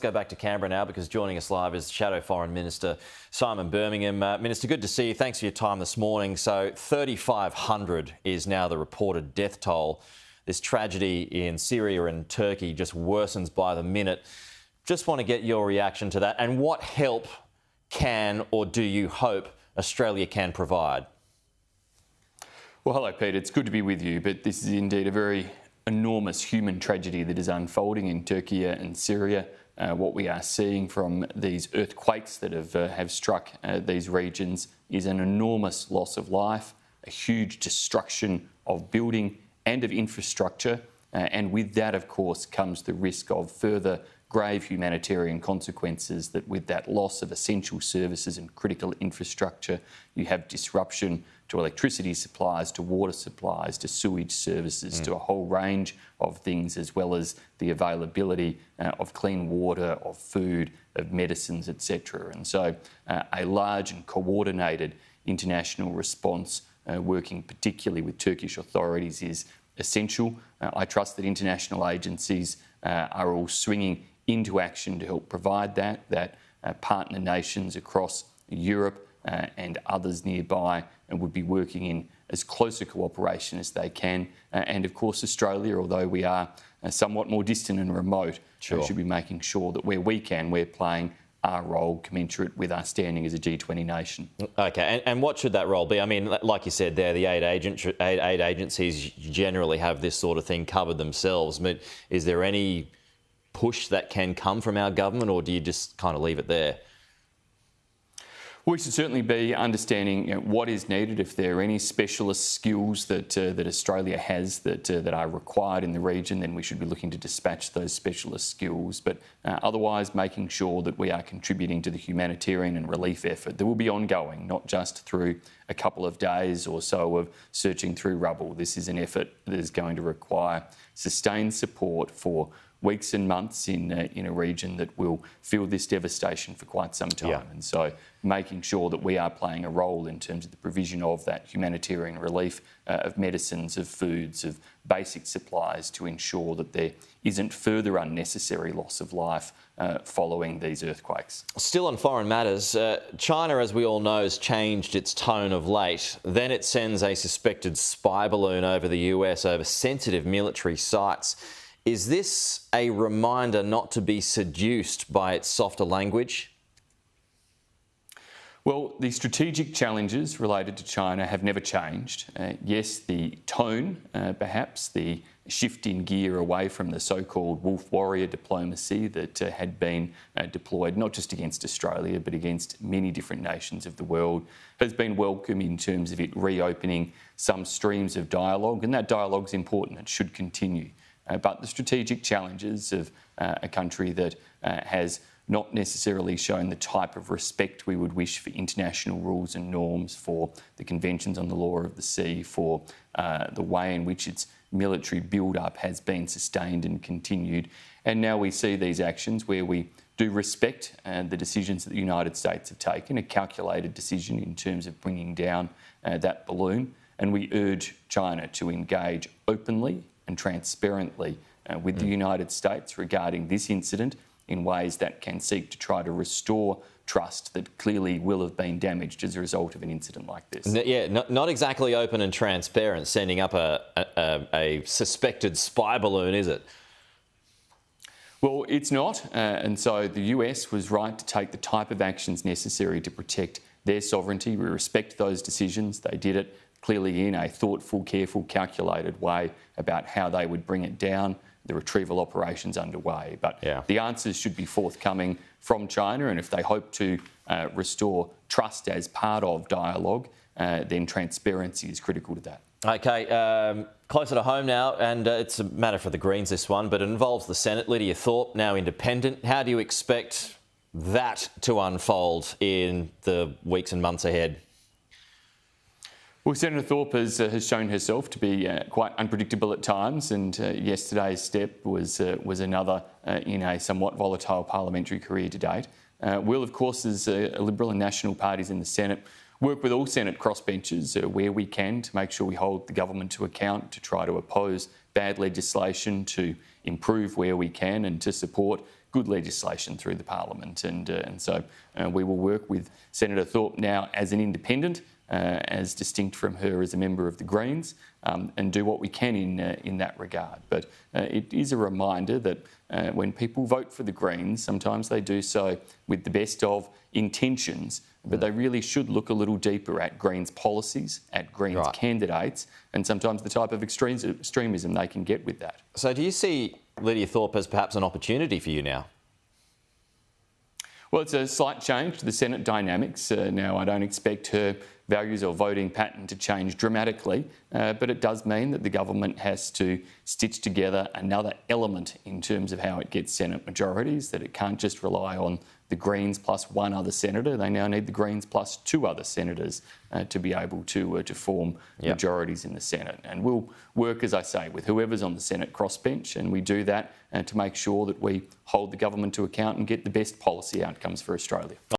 Go back to Canberra now because joining us live is Shadow Foreign Minister Simon Birmingham. Minister, good to see you. Thanks for your time this morning. So 3,500 is now the reported death toll. This tragedy in Syria and Turkey just worsens by the minute. Just want to get your reaction to that and what help can or do you hope Australia can provide? Well, hello, Peter. It's good to be with you, but this is indeed a very enormous human tragedy that is unfolding in Turkey and Syria. What we are seeing from these earthquakes that have struck these regions is an enormous loss of life, a huge destruction of building and of infrastructure, and with that, of course, comes the risk of further grave humanitarian consequences. That with that loss of essential services and critical infrastructure, you have disruption to electricity supplies, to water supplies, to sewage services, to a whole range of things, as well as the availability of clean water, of food, of medicines, etc. And so a large and coordinated international response, working particularly with Turkish authorities, is essential. I trust that international agencies are all swinging into action to help provide that partner nations across Europe and others nearby and would be working in as close a cooperation as they can. And of course, Australia, although we are somewhat more distant and remote, should be making sure that where we can, we're playing our role commensurate with our standing as a G20 nation. Okay, and what should that role be? I mean, like you said there, the aid agencies generally have this sort of thing covered themselves. But is there any push that can come from our government, or do you just kind of leave it there? We should certainly be understanding what is needed. If there are any specialist skills that Australia has that are required in the region, then we should be looking to dispatch those specialist skills. But otherwise, making sure that we are contributing to the humanitarian and relief effort that will be ongoing, not just through a couple of days or so of searching through rubble. This is an effort that is going to require sustained support for weeks and months in a region that will feel this devastation for quite some time. Yeah. And so making sure that we are playing a role in terms of the provision of that humanitarian relief, of medicines, of foods, of basic supplies, to ensure that there isn't further unnecessary loss of life following these earthquakes. Still on foreign matters, China, as we all know, has changed its tone of late. Then it sends a suspected spy balloon over the US over sensitive military sites. Is this a reminder not to be seduced by its softer language? Well, the strategic challenges related to China have never changed. Yes, the tone, perhaps, the shift in gear away from the so-called wolf warrior diplomacy that had been deployed not just against Australia but against many different nations of the world, has been welcome in terms of it reopening some streams of dialogue, and that dialogue is important. It should continue. But the strategic challenges of a country that has not necessarily shown the type of respect we would wish for international rules and norms, for the conventions on the law of the sea, for the way in which its military build-up has been sustained and continued. And now we see these actions where we do respect the decisions that the United States have taken, a calculated decision in terms of bringing down that balloon, and we urge China to engage openly and transparently with the United States regarding this incident in ways that can seek to try to restore trust that clearly will have been damaged as a result of an incident like this. Yeah, not exactly open and transparent, sending up a suspected spy balloon, is it? Well, it's not, and so the US was right to take the type of actions necessary to protect their sovereignty. We respect those decisions. They did it clearly in a thoughtful, careful, calculated way about how they would bring it down, the retrieval operations underway. But the answers should be forthcoming from China, and if they hope to restore trust as part of dialogue, then transparency is critical to that. Okay, closer to home now, and it's a matter for the Greens, this one, but it involves the Senate. Lydia Thorpe, now independent. How do you expect that to unfold in the weeks and months ahead? Well, Senator Thorpe has shown herself to be quite unpredictable at times, and yesterday's step was another in a somewhat volatile parliamentary career to date. We'll, of course, as Liberal and National parties in the Senate, work with all Senate crossbenchers where we can to make sure we hold the government to account, to try to oppose bad legislation, to improve where we can, and to support good legislation through the parliament. And so we will work with Senator Thorpe now as an independent, as distinct from her as a member of the Greens, and do what we can in that regard. But it is a reminder that when people vote for the Greens, sometimes they do so with the best of intentions, but they really should look a little deeper at Greens policies, at Greens candidates, and sometimes the type of extremism they can get with that. So do you see Lidia Thorpe as perhaps an opportunity for you now? Well, it's a slight change to the Senate dynamics. Now, I don't expect her values or voting pattern to change dramatically, but it does mean that the government has to stitch together another element in terms of how it gets Senate majorities, that it can't just rely on the Greens plus one other senator. They now need the Greens plus two other senators to be able to form majorities in the Senate. And we'll work, as I say, with whoever's on the Senate crossbench, and we do that to make sure that we hold the government to account and get the best policy outcomes for Australia.